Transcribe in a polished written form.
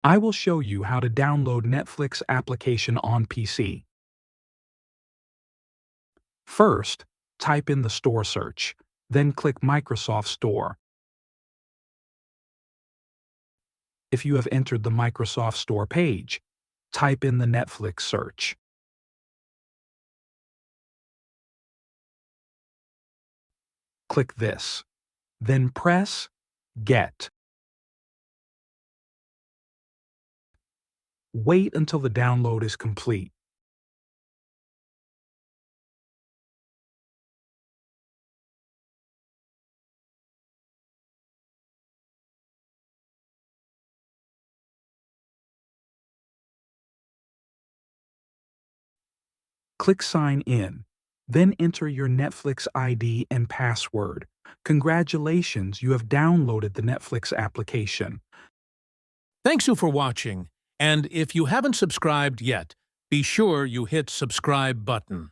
I will show you how to download Netflix application on PC. First, type in the store search, then click Microsoft Store. If you have entered the Microsoft Store page, type in the Netflix search. Click this, then press Get. Wait until the download is complete. Click Sign In, then enter your Netflix ID and password. Congratulations, you have downloaded the Netflix application. Thanks you for watching, and if you haven't subscribed yet, be sure you hit subscribe button.